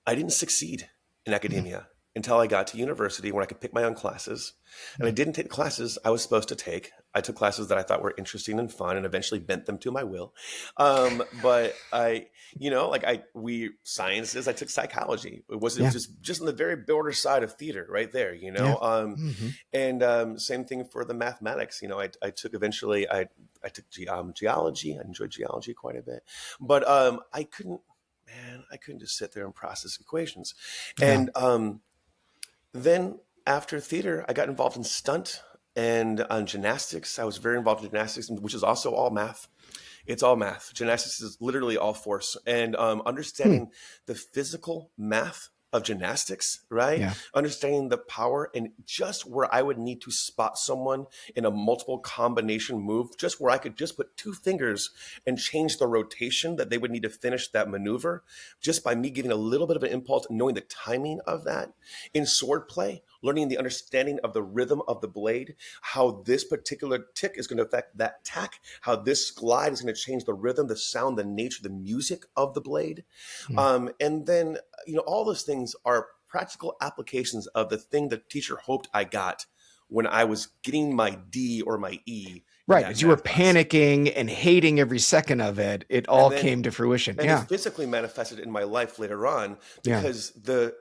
didn't succeed in Mm. academia. until I got to university when I could pick my own classes. And I Mm. didn't take classes I was supposed to take. I took classes that I thought were interesting and fun and eventually bent them to my will. But I, like sciences, I took psychology. It was Yeah. just on the very border side of theater right there, Yeah. Hmm. and same thing for the mathematics. I took eventually, I took geology. I enjoyed geology quite a bit, but I couldn't just sit there and process equations. Yeah. And then after theater, I got involved in stunt and gymnastics. I was very involved in gymnastics, which is also all math. It's all math. Gymnastics is literally all force. And Hmm. understanding the physical math of gymnastics, right? Yeah. Understanding the power and just where I would need to spot someone in a multiple combination move, just where I could just put two fingers and change the rotation that they would need to finish that maneuver, just by me giving a little bit of an impulse and knowing the timing of that. In sword play, learning the understanding of the rhythm of the blade, how this particular tick is going to affect that tack, how this glide is going to change the rhythm, the sound, the nature, the music of the blade. Hmm. And then, all those things are practical applications of the thing the teacher hoped I got when I was getting my D or my E in Right. that As you were math class. panicking and hating every second of it, it all And then, came to fruition. and it Yeah. physically manifested in my life later on Yeah. because the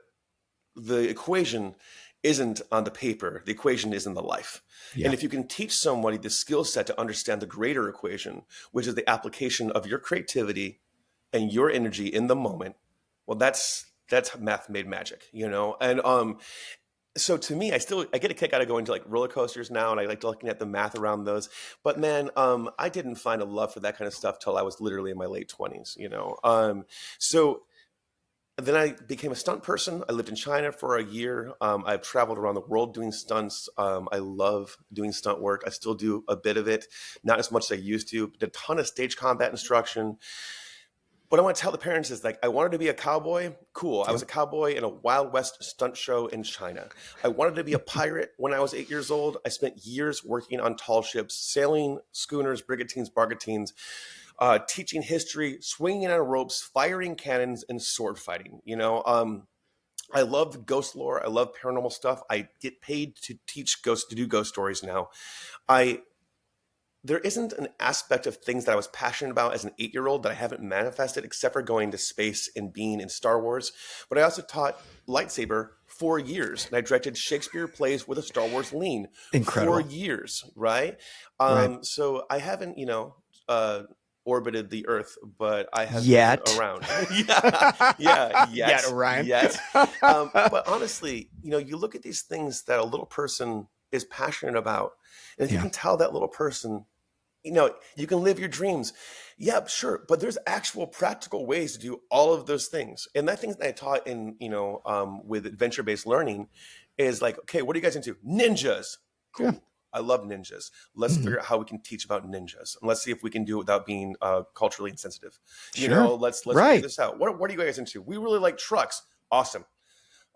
equation isn't on the paper. The equation is in the life. And Yeah. if you can teach somebody the skill set to understand the greater equation, which is the application of your creativity and your energy in the moment, well, that's math made magic. And so to me, I get a kick out of going to like roller coasters now, and I like looking at the math around those. But man, I didn't find a love for that kind of stuff till I was literally in my late 20s. So then I became a stunt person. I lived in China for a year. I've traveled around the world doing stunts. I love doing stunt work. I still do a bit of it, not as much as I used to. Did a ton of stage combat instruction. What I want to tell the parents is like, I wanted to be a cowboy. Cool. I was Yep. a cowboy in a Wild West stunt show in China. I wanted to be a pirate when I was 8 years old. I spent years working on tall ships, sailing schooners, brigantines, barkentines, teaching history, swinging on ropes, firing cannons, and sword fighting. I love ghost lore. I love paranormal stuff. I get paid to teach ghosts, to do ghost stories now. I There isn't an aspect of things that I was passionate about as an 8-year-old that I haven't manifested, except for going to space and being in Star Wars. But I also taught lightsaber for years, and I directed Shakespeare plays with a Star Wars lean for Incredible. years, right? Right. So I haven't, orbited the Earth, but I have been Yet. around. Yeah, yeah, Yet, yet, Orion. yet. But honestly, you look at these things that a little person is passionate about, and if you Yeah. can tell that little person, you can live your dreams. Yeah, sure. But there's actual practical ways to do all of those things. And that thing that I taught in, with adventure-based learning is like, okay, what are you guys into? Ninjas. Yeah. Cool. I love ninjas. Let's Hmm. figure out how we can teach about ninjas, and let's see if we can do it without being culturally insensitive. Sure. Let's figure Right. this out. What are you guys into? We really like trucks. Awesome.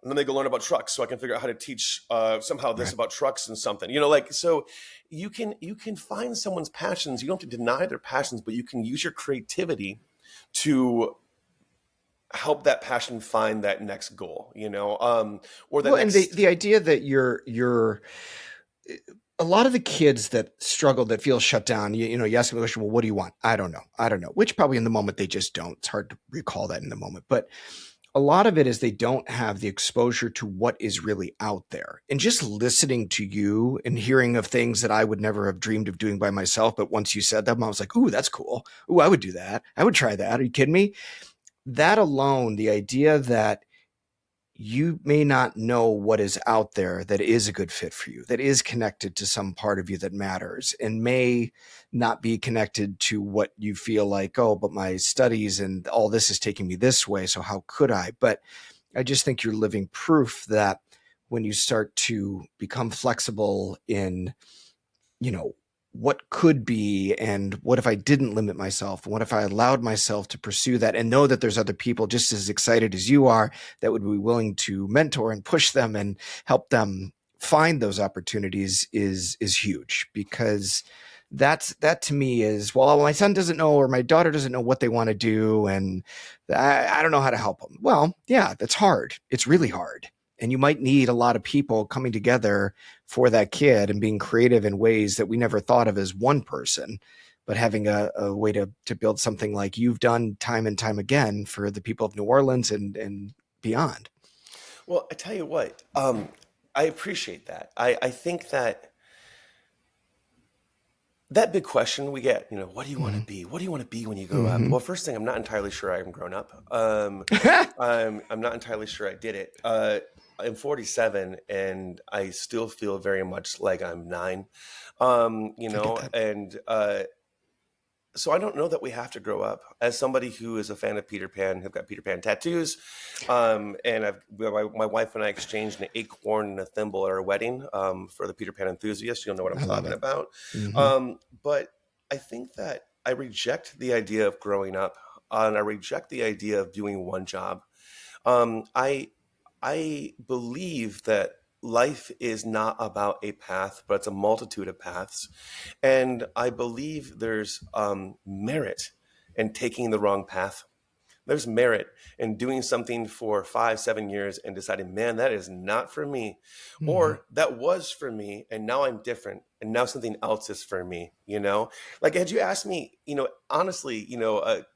And then they go learn about trucks, so I can figure out how to teach somehow this Right. about trucks and something. So you can find someone's passions. You don't have to deny their passions, but you can use your creativity to help that passion find that next goal. Or the Well, and the next. the idea that you're a lot of the kids that struggle, that feel shut down, you ask them the question, well, what do you want? I don't know. I don't know. Which probably in the moment they just don't. It's hard to recall that in the moment. But a lot of it is they don't have the exposure to what is really out there. And just listening to you and hearing of things that I would never have dreamed of doing by myself. But once you said them, I was like, ooh, that's cool. Ooh, I would do that. I would try that. Are you kidding me? That alone, the idea that you may not know what is out there that is a good fit for you, that is connected to some part of you that matters, and may not be connected to what you feel like, oh, but my studies and all this is taking me this way. So how could I? But I just think you're living proof that when you start to become flexible in, you know, what could be, and what if I didn't limit myself, and what if I allowed myself to pursue that, and know that there's other people just as excited as you are that would be willing to mentor and push them and help them find those opportunities is huge. Because that to me is, well, my son doesn't know or my daughter doesn't know what they want to do, and I don't know how to help them. Well, yeah, that's hard. It's really hard. And you might need a lot of people coming together for that kid and being creative in ways that we never thought of as one person, but having a way to build something like you've done time and time again for the people of New Orleans and beyond. Well, I tell you what, I appreciate that. I think that that big question we get, what do you want to Mm-hmm. be? What do you want to be when you grow up? Mm-hmm. Well, first thing, I'm not entirely sure I'm grown up. I'm not entirely sure I did it. I'm 47 and I still feel very much like I'm 9. I get that. And so I don't know that we have to grow up. As somebody who is a fan of Peter Pan, who've got Peter Pan tattoos, and my wife and I exchanged an acorn and a thimble at our wedding, for the Peter Pan enthusiast. You'll know what I'm I love talking it. about. Mm-hmm. But I think that I reject the idea of growing up, and I reject the idea of doing one job. Um, I I believe that life is not about a path, but it's a multitude of paths. And I believe there's merit in taking the wrong path. There's merit in doing something for 5, 7 years and deciding, man, that is not for me. Mm-hmm. Or that was for me and now I'm different and now something else is for me. Like, had you asked me, honestly,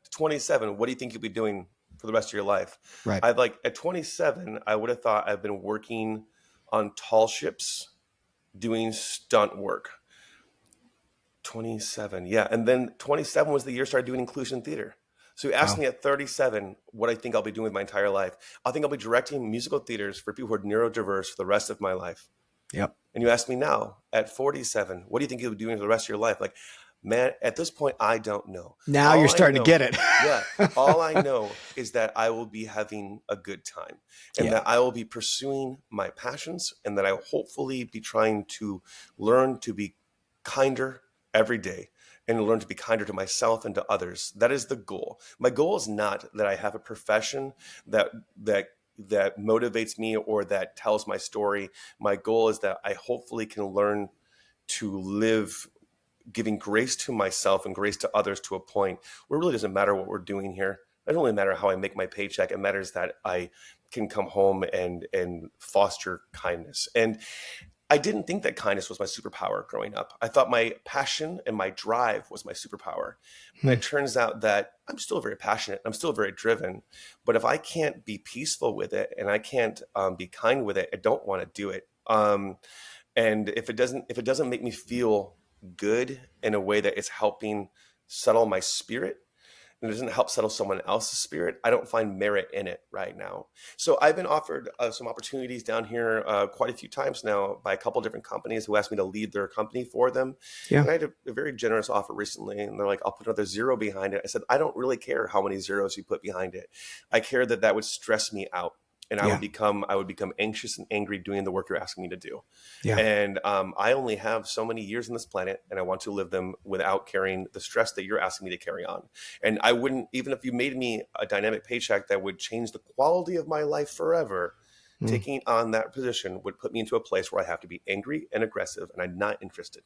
27, what do you think you'll be doing for the rest of your life? Right. I'd like at 27, I would have thought I've been working on tall ships doing stunt work. 27, yeah. And then 27 was the year I started doing inclusion theater. So you asked Wow. me at 37 what I think I'll be doing with my entire life. I think I'll be directing musical theaters for people who are neurodiverse for the rest of my life. Yep. And you ask me now at 47, what do you think you'll be doing for the rest of your life? Like, man, at this point, I don't know. Now you're All I starting to know, get it. yeah, all I know is that I will be having a good time and Yeah. that I will be pursuing my passions and that I will hopefully be trying to learn to be kinder every day and learn to be kinder to myself and to others. That is the goal. My goal is not that I have a profession that that that motivates me or that tells my story. My goal is that I hopefully can learn to live giving grace to myself and grace to others to a point where it really doesn't matter what we're doing here. It doesn't really matter how I make my paycheck. It matters that I can come home and foster kindness. And I didn't think that kindness was my superpower growing up. I thought my passion and my drive was my superpower. And Hmm. it turns out that I'm still very passionate. I'm still very driven. But if I can't be peaceful with it and I can't be kind with it, I don't want to do it. And if it doesn't make me feel good in a way that it's helping settle my spirit, and it doesn't help settle someone else's spirit, I don't find merit in it right now. So I've been offered some opportunities down here quite a few times now by a couple different companies who asked me to lead their company for them. Yeah. And I had a very generous offer recently, and they're like, I'll put another zero behind it. I said, I don't really care how many zeros you put behind it. I care that that would stress me out. And Yeah. I would become anxious and angry doing the work you're asking me to do. Yeah. And I only have so many years on this planet, and I want to live them without carrying the stress that you're asking me to carry on. And I wouldn't, even if you made me a dynamic paycheck that would change the quality of my life forever, Hmm. taking on that position would put me into a place where I have to be angry and aggressive, and I'm not interested.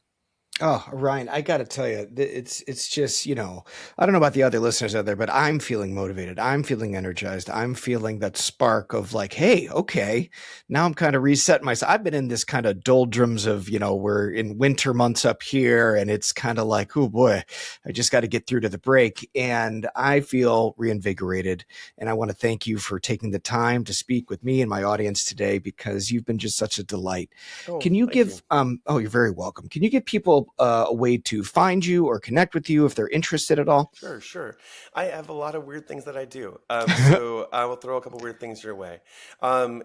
Oh, Ryan, I got to tell you, it's just, I don't know about the other listeners out there, but I'm feeling motivated. I'm feeling energized. I'm feeling that spark of like, hey, okay, now I'm kind of resetting myself. I've been in this kind of doldrums of, we're in winter months up here and it's kind of like, oh boy, I just got to get through to the break. And I feel reinvigorated. And I want to thank you for taking the time to speak with me and my audience today because you've been just such a delight. Oh, Can you thank you. give oh, you're very welcome. Can you give people a way to find you or connect with you if they're interested at all? Sure, sure. I have a lot of weird things that I do. So I will throw a couple weird things your way.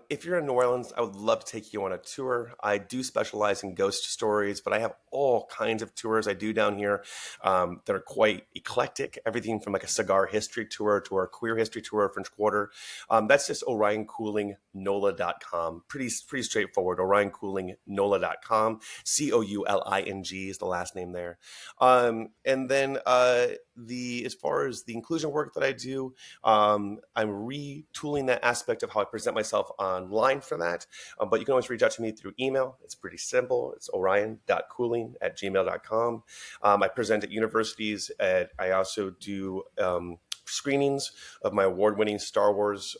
If you're in New Orleans, I would love to take you on a tour. I do specialize in ghost stories, but I have all kinds of tours I do down here that are quite eclectic. Everything from like a cigar history tour to a queer history tour, French Quarter. That's just Orion Couling, NOLA.com. Pretty straightforward. Orion Couling, NOLA.com. COULING is the last name there. And then the as far as the inclusion work that I do, I'm retooling that aspect of how I present myself online for that. But you can always reach out to me through email. It's pretty simple. It's orion.cooling@gmail.com. I present at universities. I also do screenings of my award-winning Star Wars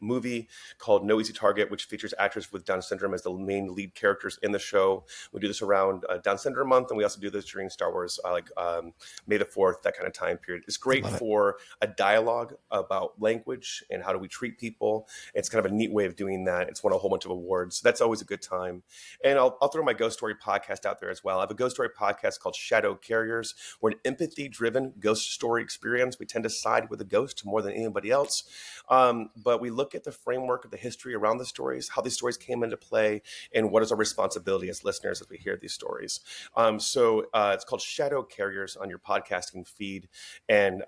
movie called No Easy Target, which features actors with Down syndrome as the main lead characters in the show. We do this around Down syndrome month, and we also do this during Star Wars, May the 4th, that kind of time period. It's I great love it. for a dialogue about language and how do we treat people. It's kind of a neat way of doing that. It's won a whole bunch of awards. So that's always a good time. And I'll throw my Ghost Story podcast out there as well. I have a Ghost Story podcast called Shadow Carriers. We're an empathy-driven ghost story experience. We tend to side with the ghost more than anybody else. But we look at the framework of the history around the stories, how these stories came into play, and what is our responsibility as listeners as we hear these stories. So it's called Shadow Carriers on your podcasting feed. And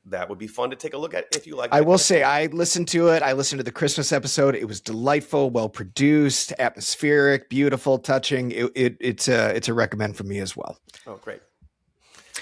that would be fun to take a look at if you like. I will say I listened to it. I listened to the Christmas episode. It was delightful, well produced, atmospheric, beautiful, touching. It's a recommend for me as well. Oh, great.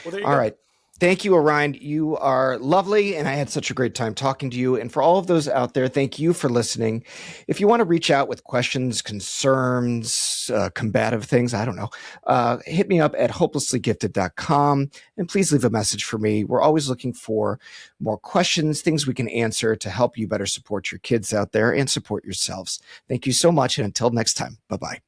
Well, there you All go. right. Thank you, Orion. You are lovely, and I had such a great time talking to you. And for all of those out there, thank you for listening. If you want to reach out with questions, concerns, combative things, I don't know, hit me up at hopelesslygifted.com, and please leave a message for me. We're always looking for more questions, things we can answer to help you better support your kids out there and support yourselves. Thank you so much, and until next time, bye-bye.